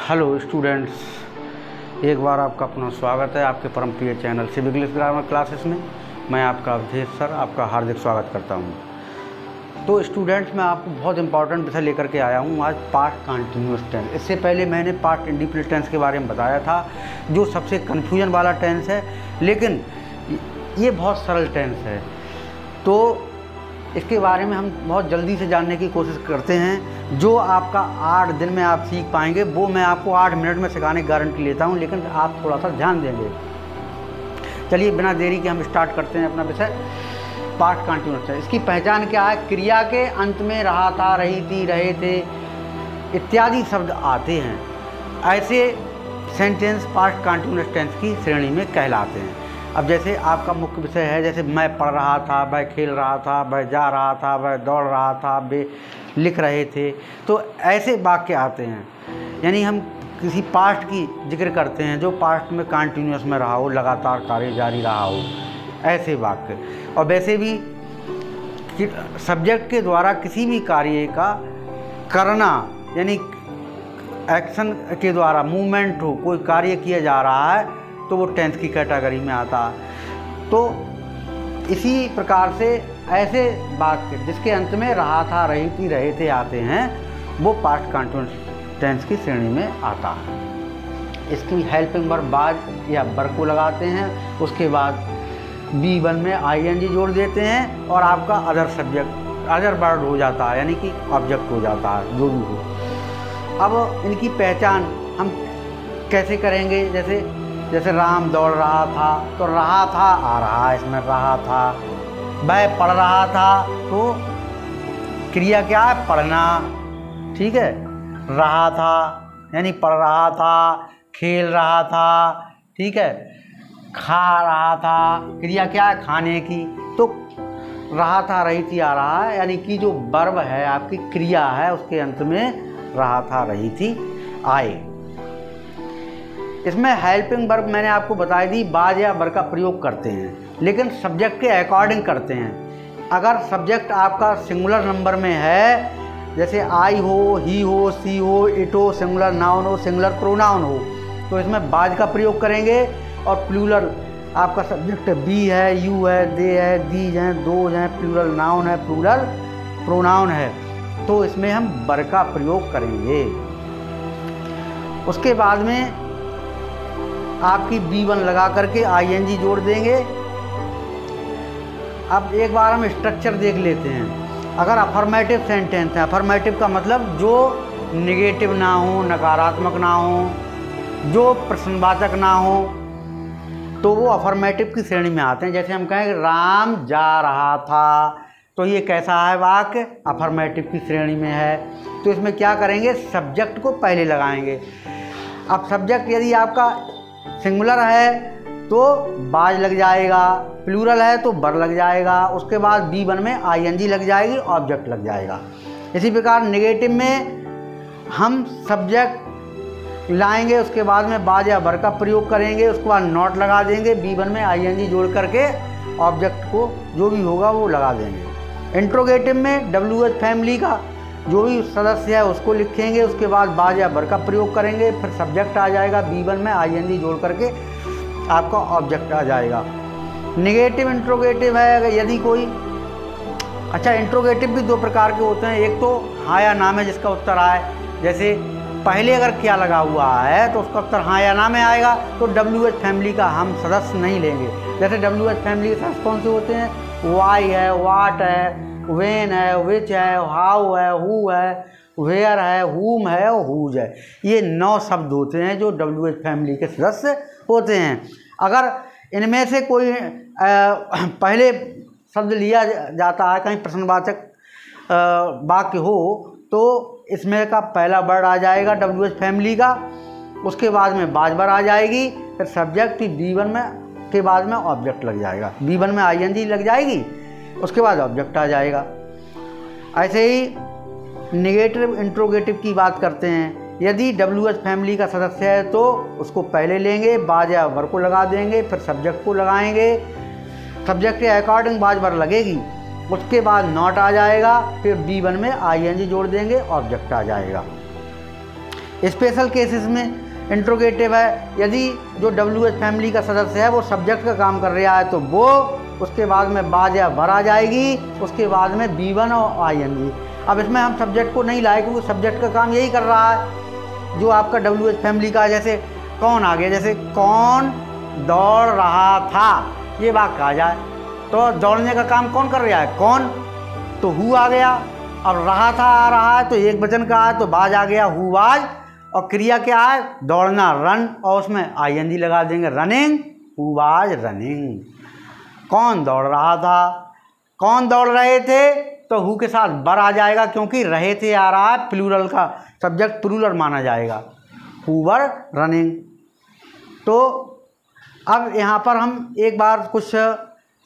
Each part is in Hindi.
हेलो स्टूडेंट्स, एक बार आपका पुनः स्वागत है आपके परम प्रिय channel civic English grammar classes में। मैं आपका अवधेश सर आपका हार्दिक स्वागत करता हूं। तो स्टूडेंट्स, मैं आपको बहुत इंपॉर्टेंट विषय लेकर के आया हूं आज, पास्ट कंटिन्यूअस टेंस। इससे पहले मैंने पास्ट इंडिफिनिट टेंस के बारे में बताया था, जो सबसे कन्फ्यूजन वाला टेंस है, लेकिन ये बहुत सरल टेंस है। तो इसके बारे में हम बहुत जल्दी से जानने की कोशिश करते हैं। जो आपका 8 दिन में आप सीख पाएंगे वो मैं आपको 8 मिनट में सिखाने की गारंटी लेता हूं, लेकिन आप थोड़ा सा ध्यान देंगे। चलिए बिना देरी के हम स्टार्ट करते हैं अपना विषय, पास्ट कंटिन्यूअस टेंस। इसकी पहचान क्या है? क्रिया के अंत में रहा था, रही थी, रहे थे इत्यादि शब्द आते हैं, ऐसे सेंटेंस पास्ट कंटिन्यूअस टेंस की श्रेणी में कहलाते हैं। अब जैसे आपका मुख्य विषय है, जैसे मैं पढ़ रहा था, वह खेल रहा था, वह जा रहा था, वह दौड़ रहा था, वे लिख रहे थे, तो ऐसे वाक्य आते हैं। यानी हम किसी पास्ट की जिक्र करते हैं जो पास्ट में कंटिन्यूअस में रहा हो, लगातार कार्य जारी रहा हो, ऐसे वाक्य। और वैसे भी सब्जेक्ट के द्वारा किसी भी कार्य का करना, यानी एक्शन के द्वारा मूवमेंट हो, कोई कार्य किया जा रहा है, तो वो टेंस की कैटेगरी में आता है। तो इसी प्रकार से ऐसे वाक्य जिसके अंत में रहा था, रही थी, रहे थे आते हैं, वो पास्ट कंटिन्यूअस टेंस की श्रेणी में आता है। इसकी हेल्पिंग वर्ब बाद या बर को लगाते हैं, उसके बाद B1 में ING जोड़ देते हैं और आपका अदर सब्जेक्ट, अदर वर्ड हो जाता है, यानी कि ऑब्जेक्ट हो जाता है, जो भी हो। अब इनकी पहचान हम कैसे करेंगे? जैसे राम दौड़ रहा था, तो रहा था आ रहा है, इसमें रहा था। वह पढ़ रहा था, तो क्रिया क्या है? पढ़ना, ठीक है। रहा था यानी पढ़ रहा था, खेल रहा था, ठीक है। खा रहा था, क्रिया क्या है? खाने की। तो रहा था, रही थी, आ रहा है, यानी कि जो वर्ब है, आपकी क्रिया है, उसके अंत में रहा था, रही थी, आए। इसमें हेल्पिंग वर्ब मैंने आपको बताई दी, बाज या बर का प्रयोग करते हैं, लेकिन सब्जेक्ट के अकॉर्डिंग करते हैं। अगर सब्जेक्ट आपका सिंगुलर नंबर में है, जैसे आई हो, ही हो, सी हो, इट हो, सिंगुलर नाउन हो, सिंगुलर प्रोनाउन हो, तो इसमें बाज का प्रयोग करेंगे। और प्लूरल आपका सब्जेक्ट बी है, यू है, दे है, दीज हैं, दोज हैं, प्लूरल नाउन है, प्लूरल प्रोनाउन है, तो इसमें हम बर का प्रयोग करेंगे। उसके बाद में आपकी B1 लगा करके ING जोड़ देंगे। अब एक बार हम स्ट्रक्चर देख लेते हैं। अगर अफर्मेटिव सेंटेंस है, अफर्मेटिव का मतलब जो नेगेटिव ना हो, नकारात्मक ना हो, जो प्रश्नवाचक ना हो, तो वो अफर्मेटिव की श्रेणी में आते हैं। जैसे हम कहें राम जा रहा था, तो ये कैसा है वाक्य? अफर्मेटिव की श्रेणी में है। तो इसमें क्या करेंगे? सब्जेक्ट को पहले लगाएंगे। अब सब्जेक्ट यदि आपका सिंगुलर है तो बाज लग जाएगा, प्लूरल है तो बर लग जाएगा, उसके बाद B1 में ING लग जाएगी, ऑब्जेक्ट लग जाएगा। इसी प्रकार नेगेटिव में हम सब्जेक्ट लाएंगे, उसके बाद में बाज या बर का प्रयोग करेंगे, उसके बाद नॉट लगा देंगे, B1 में ING जोड़ करके ऑब्जेक्ट को जो भी होगा वो लगा देंगे। इंट्रोगेटिव में WH फैमिली का जो भी सदस्य है उसको लिखेंगे, उसके बाद बाज या बर का प्रयोग करेंगे, फिर सब्जेक्ट आ जाएगा, B1 में ING जोड़ करके आपका ऑब्जेक्ट आ जाएगा। नेगेटिव इंट्रोगेटिव है अगर यदि कोई, अच्छा इंट्रोगेटिव भी 2 प्रकार के होते हैं। एक तो हाँ या ना में जिसका उत्तर आए, जैसे पहले अगर क्या लगा हुआ है तो उसका उत्तर हाँ या ना में आएगा, तो WH फैमिली का हम सदस्य नहीं लेंगे। जैसे WH फैमिली के सदस्य कौन से होते हैं? वाई है, वाट है, वेन है, विच है, हाउ है, हु है, वेयर है, हुम है और हुज है। ये 9 शब्द होते हैं जो WH फैमिली के सदस्य होते हैं। अगर इनमें से कोई पहले शब्द लिया जाता है, कहीं प्रश्नवाचक वाक्य हो, तो इसमें का पहला वर्ड आ जाएगा WH फैमिली का, उसके बाद में बाज बर आ जाएगी, फिर सब्जेक्ट B1 में के बाद में ऑब्जेक्ट लग जाएगा, B1 में ING लग जाएगी, उसके बाद ऑब्जेक्ट आ जाएगा। ऐसे ही नेगेटिव इंट्रोगेटिव की बात करते हैं। यदि WH फैमिली का सदस्य है तो उसको पहले लेंगे, बाज या बर को लगा देंगे, फिर सब्जेक्ट को लगाएंगे, सब्जेक्ट के अकॉर्डिंग बाज बर लगेगी, उसके बाद नॉट आ जाएगा, फिर B1 में ING जोड़ देंगे, ऑब्जेक्ट आ जाएगा। स्पेशल केसेस में इंट्रोगेटिव है, यदि जो WH फैमिली का सदस्य है वो सब्जेक्ट का काम कर रहा है तो वो, उसके बाद में बाज या वर आ जाएगी, उसके बाद में B1 और ING। अब इसमें हम सब्जेक्ट को नहीं लाए क्योंकि सब्जेक्ट का काम यही कर रहा है जो आपका WH फैमिली का है। जैसे कौन आ गया, जैसे कौन दौड़ रहा था, ये वाक्य आ जाए तो दौड़ने का काम कौन कर रहा है, कौन, तो हु आ गया। अब रहा था आ रहा है तो एक वचन का है तो बाज आ गया, हु वाज, और क्रिया क्या है, दौड़ना, रन, और उसमें ING लगा देंगे, रनिंग, हु वाज रनिंग। कौन दौड़ रहा था, कौन दौड़ रहे थे, तो हु के साथ वर आ जाएगा क्योंकि रहे थे आ रहा है, प्लूरल का सब्जेक्ट प्लूरल माना जाएगा, हु वर रनिंग। तो अब यहाँ पर हम एक बार कुछ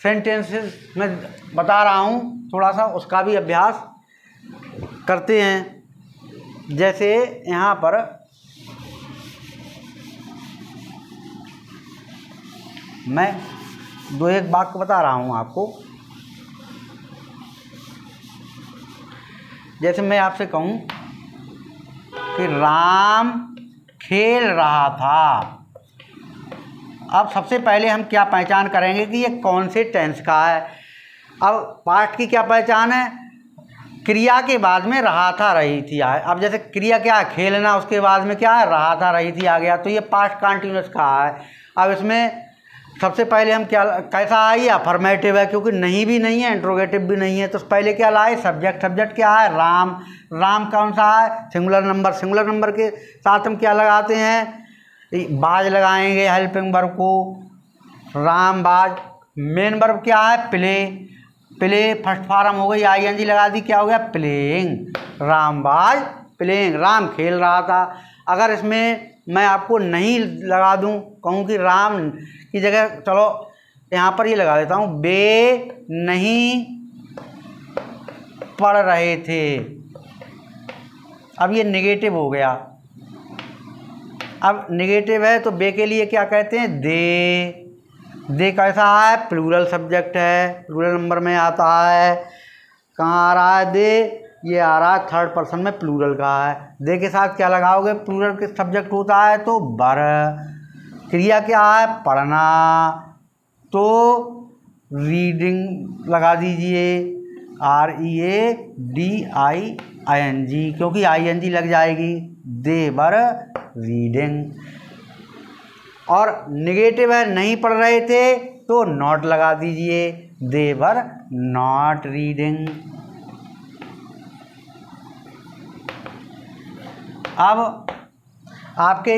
सेंटेंसेस में बता रहा हूँ, थोड़ा सा उसका भी अभ्यास करते हैं। जैसे यहाँ पर मैं दो एक वाक्य बता रहा हूँ आपको। जैसे मैं आपसे कहूँ कि राम खेल रहा था। अब सबसे पहले हम क्या पहचान करेंगे कि ये कौन से टेंस का है। अब पास्ट की क्या पहचान है, क्रिया के बाद में रहा था रही थी आए। अब जैसे क्रिया क्या है, खेलना, उसके बाद में क्या है, रहा था रही थी आ गया, तो ये पास्ट कंटिन्यूअस का है। अब इसमें सबसे पहले हम क्या, कैसा है, ये अफर्मेटिव है क्योंकि नहीं भी नहीं है, इंट्रोगेटिव भी नहीं है, तो पहले क्या लाए, सब्जेक्ट। सब्जेक्ट क्या है, राम। राम कौन सा है, सिंगुलर नंबर। सिंगुलर नंबर के साथ हम क्या लगाते हैं, बाज लगाएंगे हेल्पिंग वर्ब को, राम बाज। मेन वर्ब क्या है, प्ले। प्ले फर्स्ट फॉर्म हो गई, ING लगा दी, क्या हो गया, प्लेइंग। राम बाज प्लेइंग, राम खेल रहा था। अगर इसमें मैं आपको नहीं लगा दूं, कहूँ कि राम की जगह, चलो यहाँ पर ये लगा देता हूँ, वे नहीं पढ़ रहे थे। अब ये नेगेटिव हो गया। अब नेगेटिव है तो बे के लिए क्या कहते हैं, दे। दे कैसा है, प्लूरल सब्जेक्ट है, प्लूरल नंबर में आता है। कहाँ आ रहा है दे, ये आ रहा है थर्ड पर्सन में प्लूरल का है। दे के साथ क्या लगाओगे, प्लूरल के सब्जेक्ट होता है तो वर। क्रिया क्या है, पढ़ना, तो रीडिंग लगा दीजिए, READING, क्योंकि ING लग जाएगी, दे वर रीडिंग। और निगेटिव है, नहीं पढ़ रहे थे तो नॉट लगा दीजिए, दे वर नॉट रीडिंग। अब आपके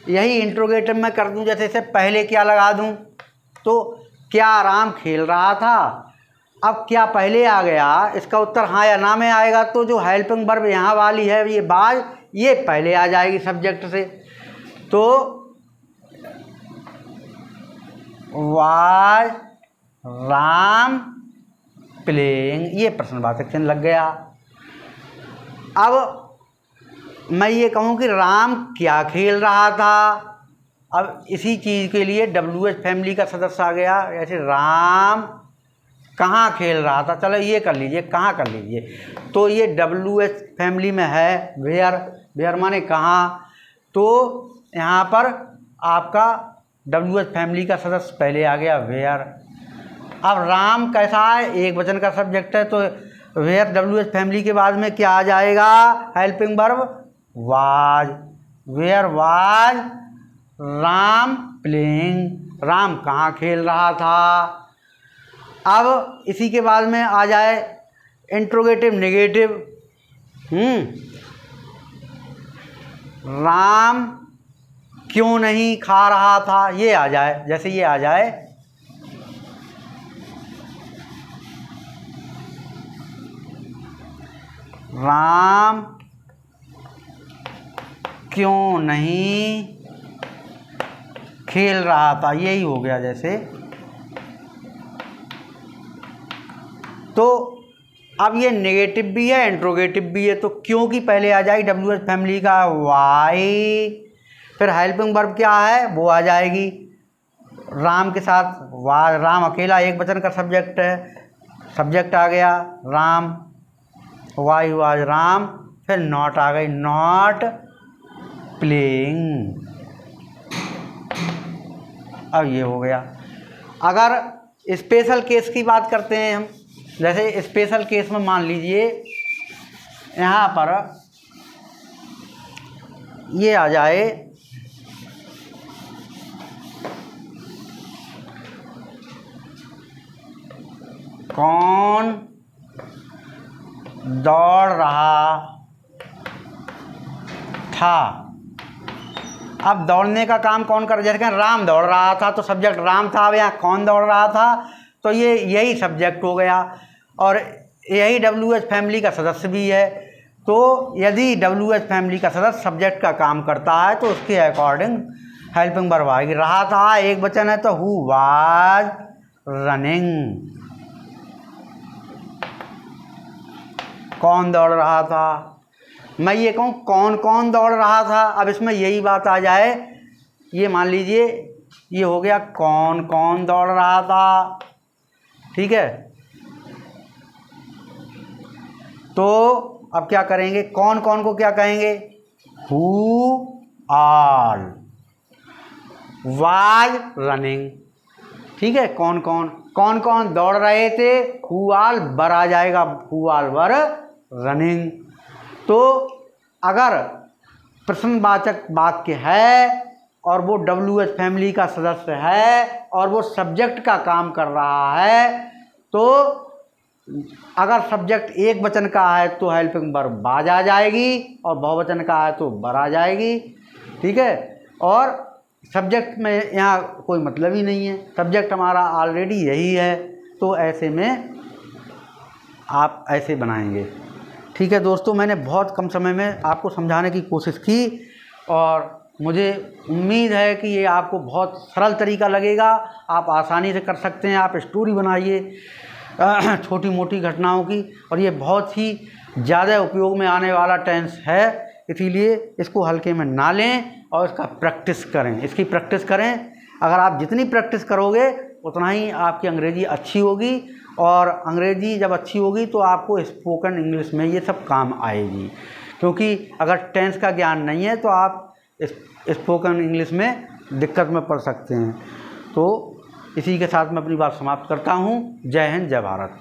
यही इंट्रोगेटिव में कर दूं, जैसे से पहले क्या लगा दूं, तो क्या राम खेल रहा था। अब क्या पहले आ गया, इसका उत्तर हाँ या ना में आएगा, तो जो हेल्पिंग वर्ब यहाँ वाली है, ये बाज, ये पहले आ जाएगी सब्जेक्ट से। तो वाज राम प्लेइंग, ये प्रश्नवाचक चिन्ह लग गया। अब मैं ये कहूँ कि राम क्या खेल रहा था। अब इसी चीज़ के लिए WH फैमिली का सदस्य आ गया। ऐसे राम कहाँ खेल रहा था, चलो ये कर लीजिए, कहाँ कर लीजिए, तो ये WH फैमिली में है, वेयर। वेयर माने कहाँ, तो यहाँ पर आपका WH फैमिली का सदस्य पहले आ गया, वेयर। अब राम कैसा है, एक वचन का सब्जेक्ट है, तो वेयर WH फैमिली के बाद में क्या आ जाएगा, helping verb was. Where was Ram playing, Ram कहाँ खेल रहा था। अब इसी के बाद में आ जाए इंट्रोगेटिव नेगेटिव। राम क्यों नहीं खा रहा था, ये आ जाए। जैसे ये आ जाए, राम क्यों नहीं खेल रहा था, यही हो गया। जैसे तो अब ये नेगेटिव भी है, इंट्रोगेटिव भी है, तो क्यों की पहले आ जाएगी WH फैमिली का वाई, फिर हेल्पिंग वर्ब क्या है, वो आ जाएगी राम के साथ वाज। राम अकेला एक वचन का सब्जेक्ट है, सब्जेक्ट आ गया राम, वाई वाज राम, फिर नॉट आ गई, नॉट प्लेइंग। अब ये हो गया। अगर स्पेशल केस की बात करते हैं हम, जैसे स्पेशल केस में मान लीजिए यहाँ पर ये आ जाए कौन दौड़ रहा था। अब दौड़ने का काम कौन कर, जैसे कि राम दौड़ रहा था तो सब्जेक्ट राम था। अब यहाँ कौन दौड़ रहा था तो ये यही सब्जेक्ट हो गया, और यही WH फैमिली का सदस्य भी है। तो यदि WH फैमिली का सदस्य सब्जेक्ट का काम करता है तो उसके अकॉर्डिंग हेल्पिंग वर्ब आएगी। रहा था एक वचन है तो हु वाज रनिंग। कौन दौड़ रहा था, मैं ये कहूँ कौन कौन दौड़ रहा था। अब इसमें यही बात आ जाए, ये मान लीजिए ये हो गया कौन कौन दौड़ रहा था, ठीक है। तो अब क्या करेंगे, कौन कौन को क्या कहेंगे, हु ऑल वाज रनिंग, ठीक है। कौन कौन दौड़ रहे थे, हु ऑल वर आ जाएगा, हु ऑल वर रनिंग। तो अगर प्रश्नवाचक वाक्य है और वो WH फैमिली का सदस्य है और वो सब्जेक्ट का काम कर रहा है, तो अगर सब्जेक्ट एक वचन का है तो हेल्पिंग वर्ब वाज आ जाएगी, और बहुवचन का है तो वर आ जाएगी, ठीक है। और सब्जेक्ट में यहाँ कोई मतलब ही नहीं है, सब्जेक्ट हमारा ऑलरेडी यही है। तो ऐसे में आप ऐसे बनाएंगे, ठीक है दोस्तों। मैंने बहुत कम समय में आपको समझाने की कोशिश की और मुझे उम्मीद है कि ये आपको बहुत सरल तरीका लगेगा, आप आसानी से कर सकते हैं। आप स्टोरी बनाइए छोटी मोटी घटनाओं की, और ये बहुत ही ज़्यादा उपयोग में आने वाला टेंस है, इसीलिए इसको हल्के में ना लें और इसका प्रैक्टिस करें, इसकी प्रैक्टिस करें। अगर आप जितनी प्रैक्टिस करोगे उतना ही आपकी अंग्रेज़ी अच्छी होगी, और अंग्रेज़ी जब अच्छी होगी तो आपको स्पोकन इंग्लिश में ये सब काम आएगी। क्योंकि अगर टेंस का ज्ञान नहीं है तो आप स्पोकन इंग्लिश में दिक्कत में पड़ सकते हैं। तो इसी के साथ मैं अपनी बात समाप्त करता हूँ। जय हिंद, जय भारत।